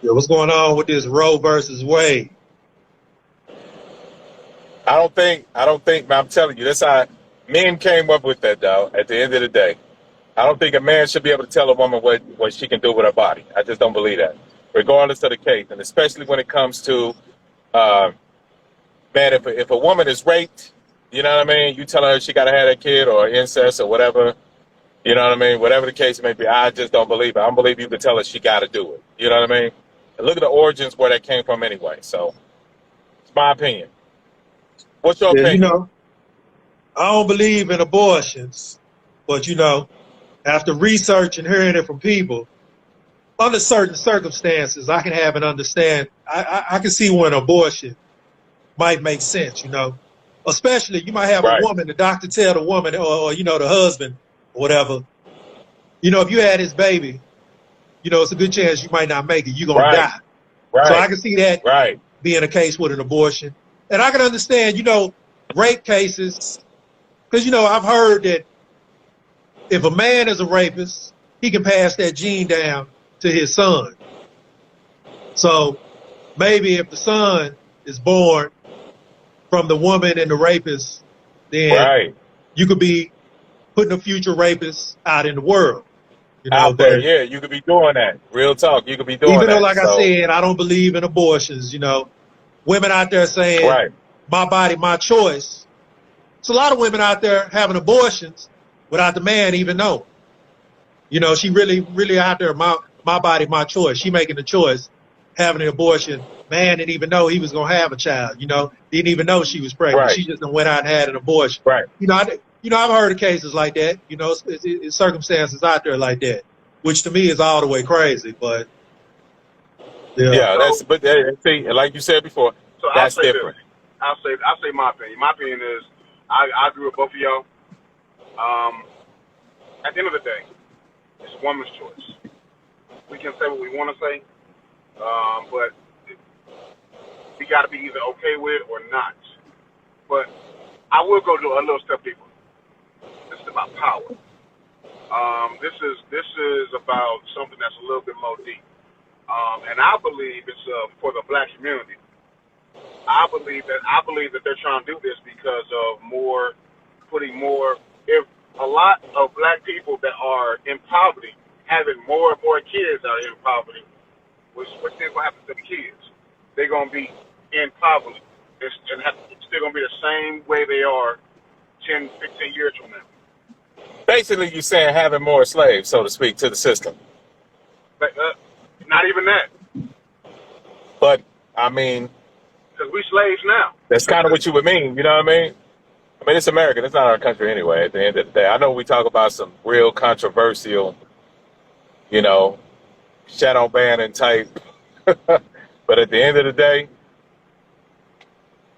Yeah, what's going on with this Roe versus Wade? I don't think, man, I'm telling you, that's how men came up with that, dog, at the end of the day. I don't think a man should be able to tell a woman what she can do with her body. I just don't believe that, regardless of the case. And especially when it comes to, uh, man, if a woman is raped, you know what I mean? You tell her she got to have that kid or incest or whatever, you know what I mean? Whatever the case may be, I just don't believe it. I don't believe you can tell her she got to do it. You know what I mean? And look at the origins where that came from anyway. So it's my opinion. What's your Yeah, opinion? I don't believe in abortions, but after researching, hearing it from people, under certain circumstances, I can have and understand. I can see when abortion might make sense. Especially you might have a Right, woman, the doctor tell the woman, or the husband, or whatever. If you had this baby, it's a good chance you might not make it. You're gonna right, die. So I right, can see that right. being a case with an abortion, and I can understand, rape cases, because I've heard that if a man is a rapist, he can pass that gene down to his son. So maybe if the son is born from the woman and the rapist, then Right. you could be putting a future rapist out in the world, Out there, but yeah, you could be doing that. Real talk, you could be doing even though, that. like I So, said, I don't believe in abortions, women out there saying, right, my body, my choice. It's a lot of women out there having abortions without the man even knowing. She really, really out there, my body, my choice. She making the choice, having an abortion. Man didn't even know he was going to have a child, didn't even know she was pregnant. right, She just went out and had an abortion. right. I've heard of cases like that, it's circumstances out there like that, which to me is all the way crazy, but yeah. Yeah, So, but see, like you said before, so I'll that's say this. different. I'll say my opinion. My opinion is I agree with both of y'all. Um, at the end of the day, it's a woman's choice. We can say what we want to say, but we got to be either okay with it or not. But I will go to a little step deeper. This is about power. This is about something that's a little bit more deep. And I believe it's for the black community. I believe that they're trying to do this because of putting more. If a lot of black people that are in poverty having more and more kids that are in poverty, what's going to happen to the kids? They're going to be in poverty it's still going to be the same way they are 10, 15 years from now. Basically, you're saying having more slaves, so to speak, to the system. But, not even that, But I mean, because we slaves now. that's kind of what you would mean. You know what I mean? I mean, it's America. It's not our country anyway. At the end of the day, I know we talk about some real controversial, you know, shadow banning type, but at the end of the day,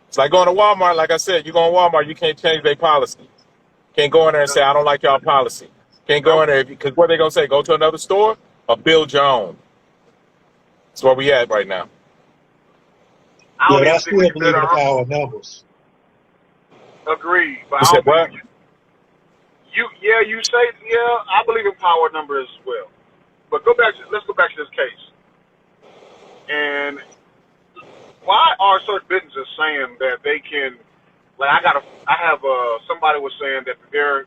it's like going to Walmart. Like I said, you go to Walmart, you can't change their policy. Can't go in there and say, I don't like y'all policy. Can't go in there because what they going to say? Go to another store or build your own. That's where we at right now. I Yeah, don't but I even think we still can build believe in the our own. power of numbers. Agreed, but You I said don't what? think you say I believe in power numbers as well. But let's go back to this case. And why are certain businesses saying that they can? Like I have somebody was saying that their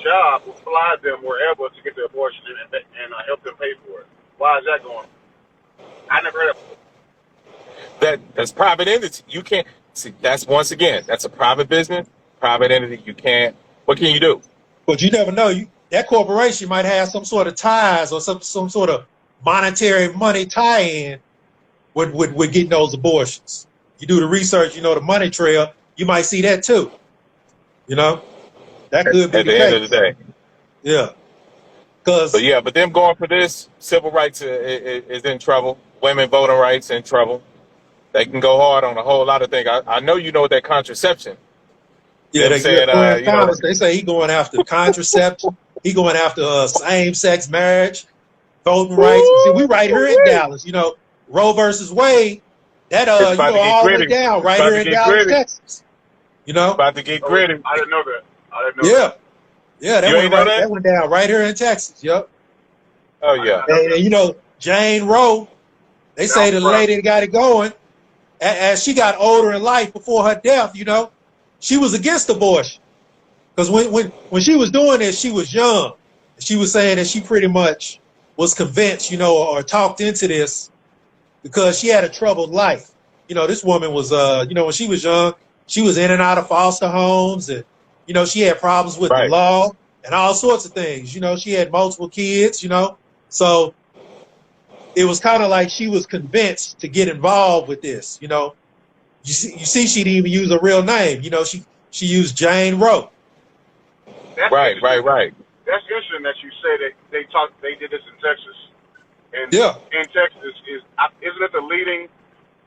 job will fly them wherever to get their abortion and help them pay for it. Why is that going? I never heard of it. That's private entity. You can't see. That's once again, that's a private business, private entity. You can't. What can you do? But you never know. That corporation might have some sort of ties or some sort of monetary money tie-in with getting those abortions. You do the research, the money trail, you might see that too. That could be At the the end of the case. day. Yeah. But Because, yeah, but them going for this, civil rights is in trouble. Women voting rights in trouble. They can go hard on a whole lot of things. I know you know that contraception. yeah, Them saying, Clarence Thomas, they say he going after contraception. He going after same-sex marriage, voting rights. See, we right here in woo-wee. Dallas. Roe versus Wade, that, It's about to get all the way gritty. down It's right about here to in get Dallas, gritty. Texas. It's about to get Oh, gritty. I didn't know that. I didn't know Yeah. that. Yeah, You ain't know that? that went down right here in Texas. Yep. Oh I did yeah. not know And that. Jane Roe. They say the lady that got it going. As she got older in life before her death, she was against abortion. Because when she was doing this, she was young. She was saying that she pretty much was convinced, or talked into this because she had a troubled life. This woman was, when she was young, she was in and out of foster homes, and she had problems with the law and all sorts of things. She had multiple kids. So it was kind of like she was convinced to get involved with this. You see, she didn't even use a real name. She used Jane Roe. Right. That's interesting that you say that they did this in Texas. And in Texas isn't it the leading?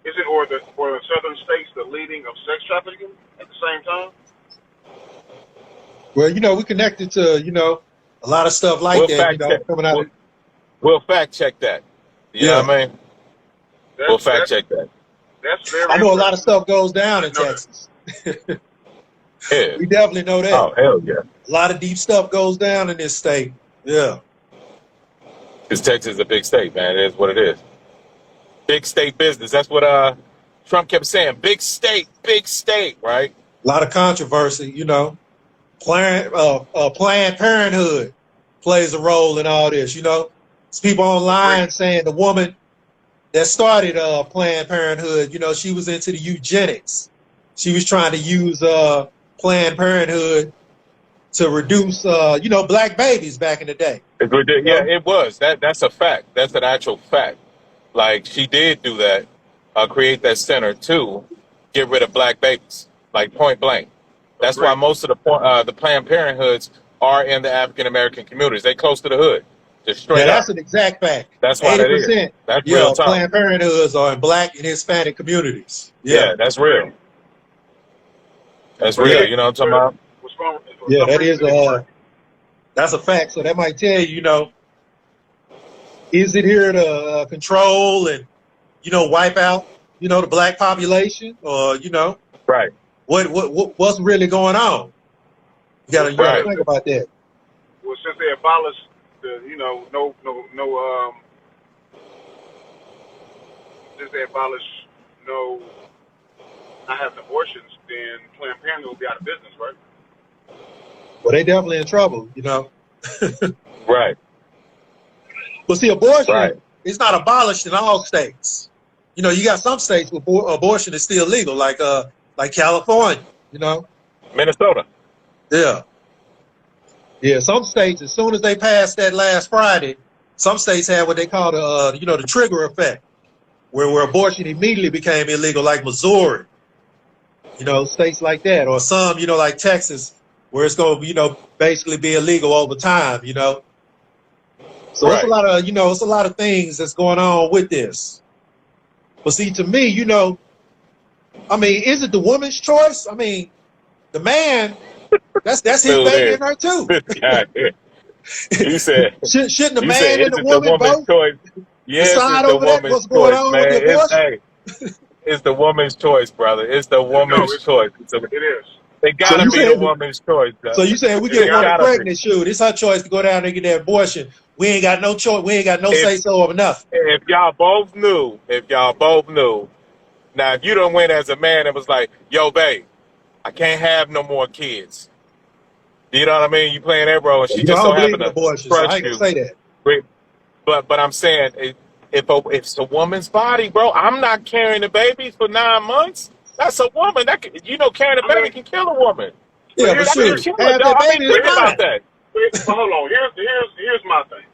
Is it or the southern states the leading of sex trafficking at the same time? Well, we connected to a lot of stuff like that. Coming out. We'll fact check that. You know what I mean? We'll fact check that. That's very. I know a lot of stuff goes down in Texas. Yeah. We definitely know that. Oh, hell yeah. A lot of deep stuff goes down in this state. Yeah. Because Texas is a big state, man. It is what it is. Big state business. That's what Trump kept saying. Big state, right? A lot of controversy, Planned Parenthood plays a role in all this, There's people online saying the woman that started Planned Parenthood, she was into the eugenics. She was trying to use Planned Parenthood to reduce, black babies back in the day. Yeah, it was. That's a fact. That's an actual fact. Like, she did do that, create that center to get rid of black babies, like point blank. That's why most of the Planned Parenthoods are in the African American communities. They close to the hood. Just straight up. That's an exact fact. That's why 80%. That's real talk. Planned Parenthoods are in black and Hispanic communities. Yeah, that's real. That's real. You know what I'm talking about? Yeah, that is that's a fact. So that might tell you, is it here to control and, wipe out, the black population, or right? What's really going on? You gotta think about that. Well, since they abolished the, since they abolished not having abortions, then Planned Parenthood will be out of business, right? Well, they definitely in trouble, Right. Well, see, abortion is not abolished in all states. You got some states where abortion is still legal, like California, Minnesota. Yeah. Yeah, some states, as soon as they passed that last Friday, some states had what they call the trigger effect, where abortion immediately became illegal, like Missouri, states like that, or some, like Texas, where it's going to, basically be illegal over time, So it's a lot of, it's a lot of things that's going on with this. But see, to me, is it the woman's choice? The man, that's his baby in her too. You said, shouldn't the man and the woman both choice? Yes, decide it's the over that, woman's what's going choice, on man. with the abortion? It's the woman's choice, brother. It's the woman's choice. It is. It gotta be the woman's choice. Though. So you saying we get one pregnant? Shoot, it's her choice to go down and get that abortion. We ain't got no choice. We ain't got no say so of nothing. If y'all both knew, now if you don't win as a man, it was like, yo, babe, I can't have no more kids. You know what I mean? You playing that role, and she just so happened to abortion, so I can say that. But I'm saying, if it's a woman's body, bro, I'm not carrying the baby for 9 months. That's a woman. Carrying a baby can kill a woman. Yeah, but sure. Think about that. Well, hold on. Here's my thing.